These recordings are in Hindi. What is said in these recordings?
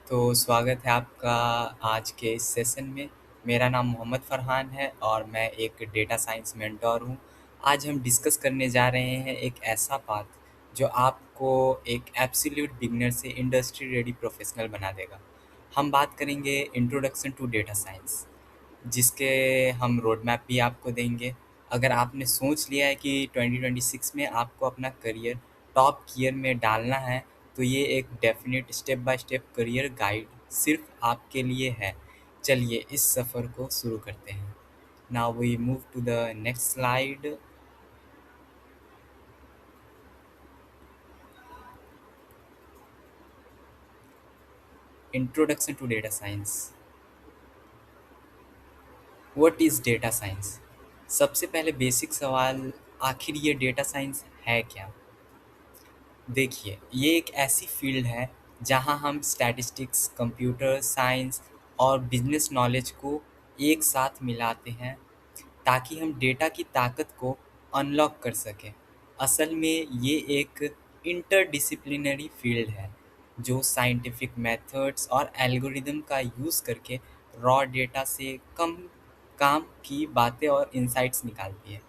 तो स्वागत है आपका आज के इस सेशन में। मेरा नाम मोहम्मद फ़रहान है और मैं एक डेटा साइंस मेंटर हूँ। आज हम डिस्कस करने जा रहे हैं एक ऐसा पाथ जो आपको एक एब्सोल्यूट बिगिनर से इंडस्ट्री रेडी प्रोफेशनल बना देगा। हम बात करेंगे इंट्रोडक्शन टू डेटा साइंस, जिसके हम रोड मैप भी आपको देंगे। अगर आपने सोच लिया है कि 2026 में आपको अपना करियर टॉप गियर में डालना है, तो ये एक definite step by step career guide सिर्फ आपके लिए है। चलिए इस सफ़र को शुरू करते हैं। Now we move to the next slide. Introduction to data science. What is data science? सबसे पहले बेसिक सवाल, आखिर ये डेटा साइंस है क्या? देखिए, ये एक ऐसी फील्ड है जहाँ हम स्टैटिस्टिक्स, कंप्यूटर साइंस और बिजनेस नॉलेज को एक साथ मिलाते हैं ताकि हम डेटा की ताकत को अनलॉक कर सकें। असल में ये एक इंटरडिसिप्लिनरी फील्ड है जो साइंटिफिक मेथड्स और एल्गोरिदम का यूज़ करके रॉ डेटा से कम काम की बातें और इंसाइट्स निकालती है।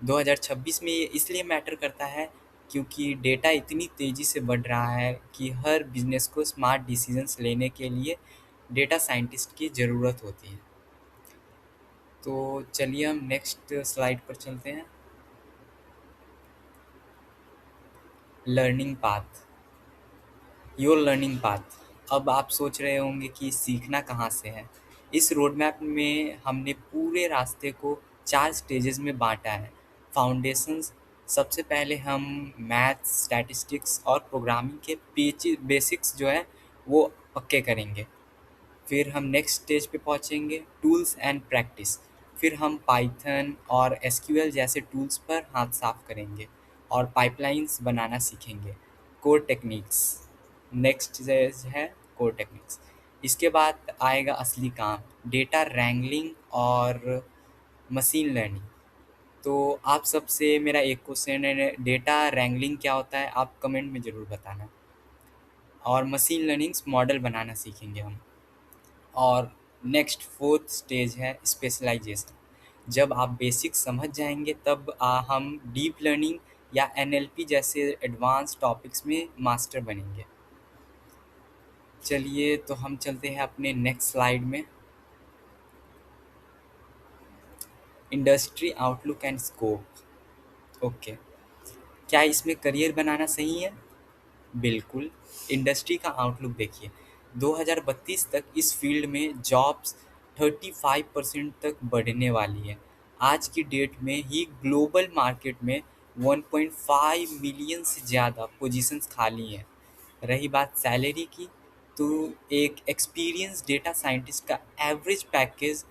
2026 में ये इसलिए मैटर करता है क्योंकि डेटा इतनी तेज़ी से बढ़ रहा है कि हर बिजनेस को स्मार्ट डिसीजंस लेने के लिए डेटा साइंटिस्ट की ज़रूरत होती है। तो चलिए हम नेक्स्ट स्लाइड पर चलते हैं। Learning path. Your learning path. अब आप सोच रहे होंगे कि सीखना कहाँ से है। इस रोड मैप में हमने पूरे रास्ते को 4 स्टेजेस में बांटा है। फाउंडेशंस। सबसे पहले हम मैथ्स, स्टैटिस्टिक्स और प्रोग्रामिंग के बेसिक्स जो है वो पक्के करेंगे। फिर हम नेक्स्ट स्टेज पे पहुंचेंगे, टूल्स एंड प्रैक्टिस। फिर हम पाइथन और एसक्यूएल जैसे टूल्स पर हाथ साफ करेंगे और पाइपलाइंस बनाना सीखेंगे। Core techniques. नेक्स्ट स्टेज है कोर टेक्निक्स। इसके बाद आएगा असली काम, डेटा रैंगलिंग और मशीन लर्निंग। तो आप सबसे मेरा एक क्वेश्चन है, डेटा रैंगलिंग क्या होता है? आप कमेंट में ज़रूर बताना। और मशीन लर्निंग्स मॉडल बनाना सीखेंगे हम। और नेक्स्ट फोर्थ स्टेज है स्पेशलाइजेशन। जब आप बेसिक समझ जाएंगे तब हम डीप लर्निंग या एनएलपी जैसे एडवांस टॉपिक्स में मास्टर बनेंगे। चलिए तो हम चलते हैं अपने नेक्स्ट स्लाइड में। Industry outlook and scope. Okay, क्या इसमें करियर बनाना सही है? बिल्कुल। इंडस्ट्री का आउटलुक देखिए, 2032 तक इस फील्ड में जॉब्स 35% तक बढ़ने वाली है। आज की डेट में ही ग्लोबल मार्केट में 1.5 मिलियन से ज़्यादा पोजीशंस खाली हैं। रही बात सैलरी की, तो एक एक्सपीरियंस डेटा साइंटिस्ट का एवरेज पैकेज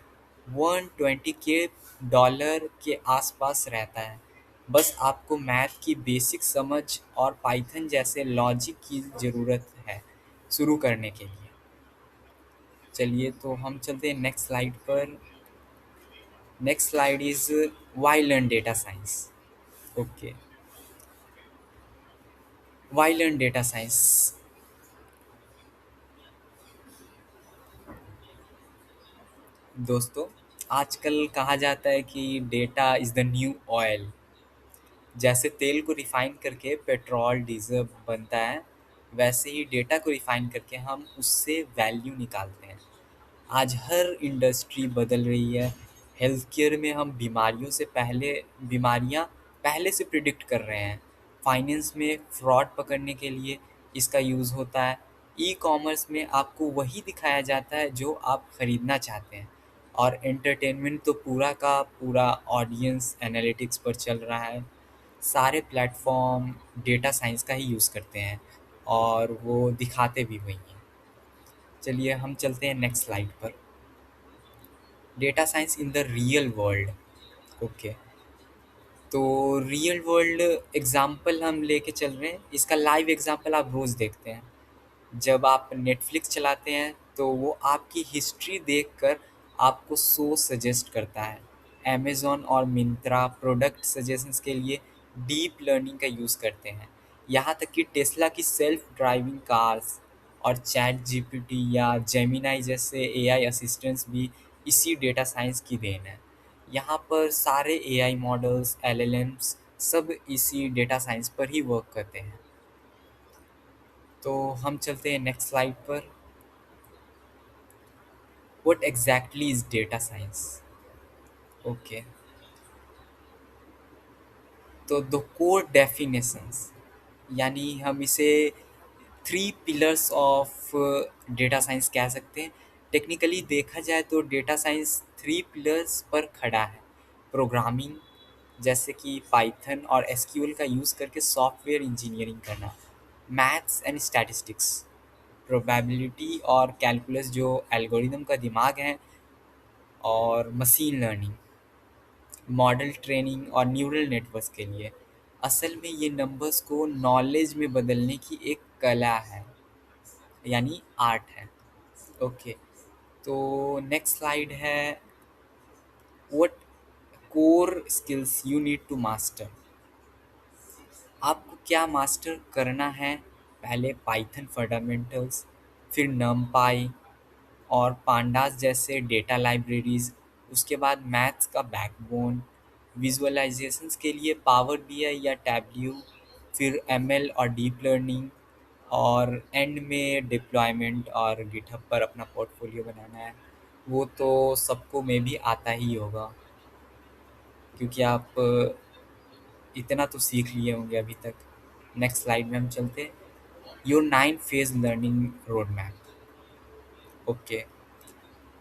120 के डॉलर के आसपास रहता है। बस आपको मैथ की बेसिक समझ और पाइथन जैसे लॉजिक की ज़रूरत है शुरू करने के लिए। चलिए तो हम चलते हैं नेक्स्ट स्लाइड पर। Next slide is why learn data science. Okay, why learn data science. दोस्तों, आजकल कहा जाता है कि data is the new oil. जैसे तेल को रिफ़ाइन करके पेट्रोल डीजल बनता है, वैसे ही डेटा को रिफ़ाइन करके हम उससे वैल्यू निकालते हैं। आज हर इंडस्ट्री बदल रही है। हेल्थ केयर में हम बीमारियां पहले से प्रिडिक्ट कर रहे हैं। फाइनेंस में फ्रॉड पकड़ने के लिए इसका यूज़ होता है। ई कॉमर्स में आपको वही दिखाया जाता है जो आप ख़रीदना चाहते हैं। और एंटरटेनमेंट तो पूरा का पूरा ऑडियंस एनालिटिक्स पर चल रहा है। सारे प्लेटफॉर्म डेटा साइंस का ही यूज़ करते हैं और वो दिखाते भी वही हैं। चलिए हम चलते हैं नेक्स्ट स्लाइड पर। Data science in the real world. Okay, तो रियल वर्ल्ड एग्जांपल हम लेके चल रहे हैं। इसका लाइव एग्जांपल आप रोज़ देखते हैं। जब आप नेटफ्लिक्स चलाते हैं तो वो आपकी हिस्ट्री देखकर आपको शो सजेस्ट करता है। अमेज़न और मिंत्रा प्रोडक्ट सजेशंस के लिए डीप लर्निंग का यूज़ करते हैं। यहाँ तक कि टेस्ला की सेल्फ ड्राइविंग कार्स और चैट जीपीटी या जेमिनाई जैसे एआई असिस्टेंट्स भी इसी डेटा साइंस की देन है। यहाँ पर सारे एआई मॉडल्स, एलएलएम्स सब इसी डेटा साइंस पर ही वर्क करते हैं। तो हम चलते हैं नेक्स्ट स्लाइड पर। What exactly is data science? Okay, तो द कोर डेफिनेशंस, यानी हम इसे three pillars of data science कह सकते हैं। टेक्निकली देखा जाए तो डेटा साइंस थ्री पिलर्स पर खड़ा है। प्रोग्रामिंग, जैसे कि पाइथन और एसक्यूएल का यूज़ करके सॉफ्टवेयर इंजीनियरिंग करना। मैथ्स एंड स्टैटिस्टिक्स, प्रोबेबिलिटी और कैलकुलस जो एल्गोरिदम का दिमाग है। और मशीन लर्निंग, मॉडल ट्रेनिंग और न्यूरल नेटवर्क्स के लिए। असल में ये नंबर्स को नॉलेज में बदलने की एक कला है, यानी आर्ट है। ओके, तो नेक्स्ट स्लाइड है, what core skills you need to master. आपको क्या मास्टर करना है? पहले पाइथन फंडामेंटल्स, फिर नमपाई और पांडास जैसे डेटा लाइब्रेरीज। उसके बाद मैथ्स का बैकबोन, विजुअलाइजेशंस के लिए पावर बीआई या टैब्ल्यू, फिर एमएल और डीप लर्निंग, और एंड में डिप्लॉयमेंट और गिटहब पर अपना पोर्टफोलियो बनाना है। वो तो सबको में भी आता ही होगा, क्योंकि आप इतना तो सीख लिए होंगे अभी तक। नेक्स्ट स्लाइड में हम चलते हैं, your 9 phase learning road map. Okay,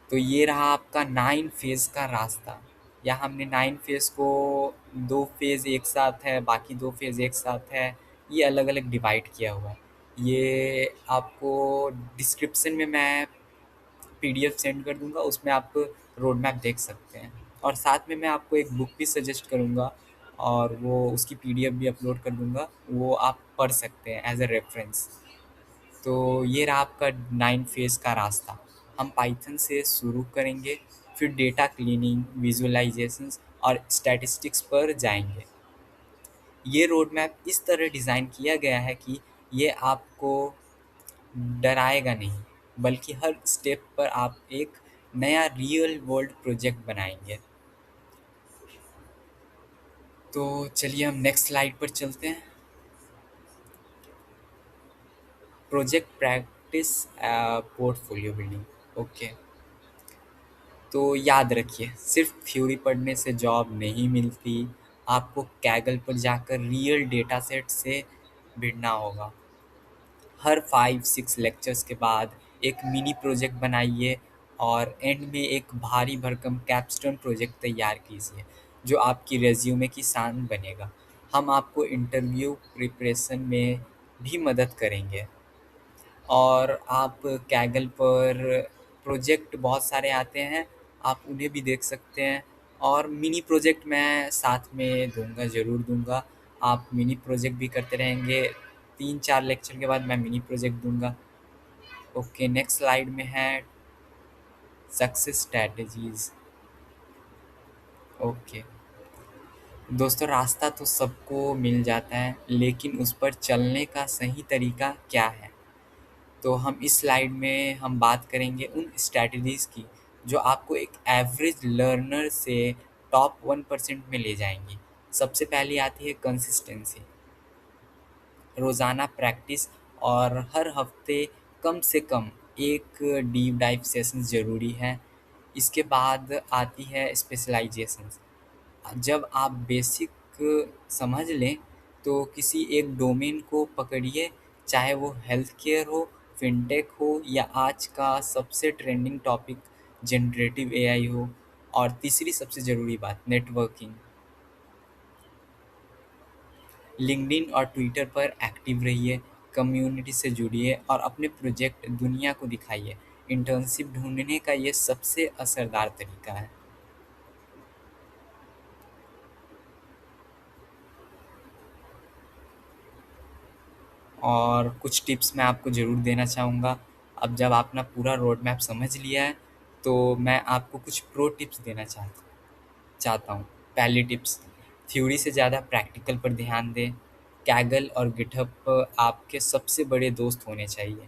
तो ये रहा आपका 9 फेज का रास्ता। यहाँ हमने 9 फेज को 2 फेज एक साथ है, बाकी 2 फेज एक साथ है, ये अलग अलग डिवाइड किया हुआ है। ये आपको डिस्क्रिप्शन में मैं पीडीएफ सेंड कर दूंगा, उसमें आप रोड मैप देख सकते हैं। और साथ में मैं आपको एक बुक भी सजेस्ट करूंगा, और वो उसकी पीडीएफ भी अपलोड कर दूंगा, वो आप पढ़ सकते हैं एज अ रेफरेंस। तो ये रहा आपका 9 फेज का रास्ता। हम पाइथन से शुरू करेंगे, फिर डेटा क्लीनिंग, विजुअलाइजेशंस और स्टैटिस्टिक्स पर जाएंगे। ये रोड मैप इस तरह डिज़ाइन किया गया है कि ये आपको डराएगा नहीं, बल्कि हर स्टेप पर आप एक नया रियल वर्ल्ड प्रोजेक्ट बनाएंगे। तो चलिए हम नेक्स्ट स्लाइड पर चलते हैं। Project practice, portfolio building. Okay, तो याद रखिए, सिर्फ थ्योरी पढ़ने से जॉब नहीं मिलती। आपको कैगल पर जाकर रियल डेटा सेट से भिड़ना होगा। हर 5-6 लेक्चर्स के बाद एक मिनी प्रोजेक्ट बनाइए, और एंड में एक भारी भरकम कैपस्टोन प्रोजेक्ट तैयार कीजिए, जो आपकी रेज्यूमे की शान बनेगा। हम आपको इंटरव्यू प्रिपरेशन में भी मदद करेंगे। और आप कैगल पर प्रोजेक्ट बहुत सारे आते हैं, आप उन्हें भी देख सकते हैं। और मिनी प्रोजेक्ट मैं साथ में दूंगा, ज़रूर दूंगा। आप मिनी प्रोजेक्ट भी करते रहेंगे, 3-4 लेक्चर के बाद मैं मिनी प्रोजेक्ट दूंगा। ओके, नेक्स्ट स्लाइड में है सक्सेस स्ट्रैटेजीज। ओके दोस्तों, रास्ता तो सबको मिल जाता है, लेकिन उस पर चलने का सही तरीका क्या है? तो हम इस स्लाइड में हम बात करेंगे उन स्ट्रैटेजीज़ की जो आपको एक एवरेज लर्नर से टॉप 1% में ले जाएंगी। सबसे पहली आती है कंसिस्टेंसी, रोज़ाना प्रैक्टिस और हर हफ्ते कम से कम एक डीप डाइव सेशन ज़रूरी है। इसके बाद आती है स्पेशलाइजेशंस। जब आप बेसिक समझ लें तो किसी एक डोमेन को पकड़िए, चाहे वो हेल्थ केयर हो, फिनटेक हो, या आज का सबसे ट्रेंडिंग टॉपिक जनरेटिव एआई हो। और तीसरी सबसे ज़रूरी बात, नेटवर्किंग। लिंक्डइन और ट्विटर पर एक्टिव रहिए, कम्युनिटी से जुड़िए और अपने प्रोजेक्ट दुनिया को दिखाइए। इंटर्नशिप ढूंढने का ये सबसे असरदार तरीका है। और कुछ टिप्स मैं आपको ज़रूर देना चाहूँगा। अब जब आपने पूरा रोड मैप समझ लिया है, तो मैं आपको कुछ प्रो टिप्स देना चाहता हूँ। पहली टिप्स, थ्योरी से ज़्यादा प्रैक्टिकल पर ध्यान दें। कैगल और गिटहब आपके सबसे बड़े दोस्त होने चाहिए।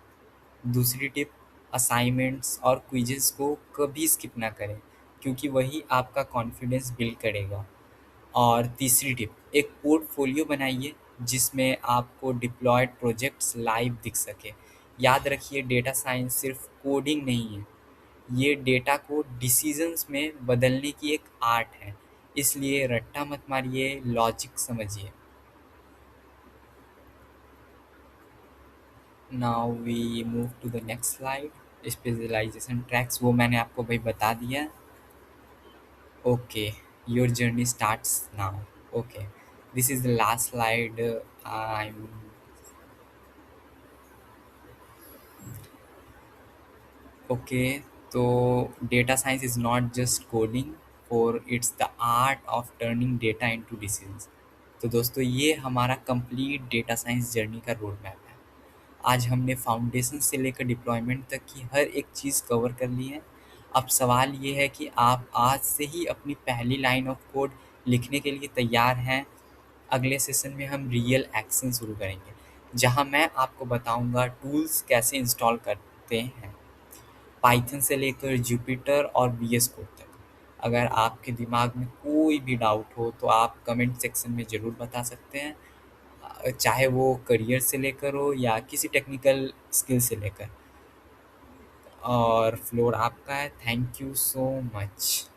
दूसरी टिप, असाइनमेंट्स और क्विज़ेस को कभी स्किप ना करें, क्योंकि वही आपका कॉन्फिडेंस बिल्ड करेगा। और तीसरी टिप, एक पोर्टफोलियो बनाइए जिसमें आपको डिप्लॉयड प्रोजेक्ट्स लाइव दिख सके। याद रखिए, डेटा साइंस सिर्फ कोडिंग नहीं है, ये डेटा को डिसीजंस में बदलने की एक आर्ट है। इसलिए रट्टा मत मारिए, लॉजिक समझिए। Now we move to the next slide, specialisation tracks, वो मैंने आपको भाई बता दिया। Okay, your journey starts now. Okay, this is the last slide. I okay, तो data science is not just coding, और it's the art of turning data into decisions. तो दोस्तों, ये हमारा कंप्लीट डेटा साइंस जर्नी का रोड मैप है। आज हमने फाउंडेशन से लेकर डिप्लॉयमेंट तक की हर एक चीज़ कवर कर ली है। अब सवाल ये है कि आप आज से ही अपनी पहली लाइन ऑफ कोड लिखने के लिए तैयार हैं। अगले सेशन में हम रियल एक्शन शुरू करेंगे, जहां मैं आपको बताऊंगा टूल्स कैसे इंस्टॉल करते हैं, पाइथन से लेकर जुपिटर और वीएस कोड तक। अगर आपके दिमाग में कोई भी डाउट हो तो आप कमेंट सेक्शन में ज़रूर बता सकते हैं, चाहे वो करियर से लेकर हो या किसी टेक्निकल स्किल से लेकर। और फ्लोर आपका है। Thank you so much.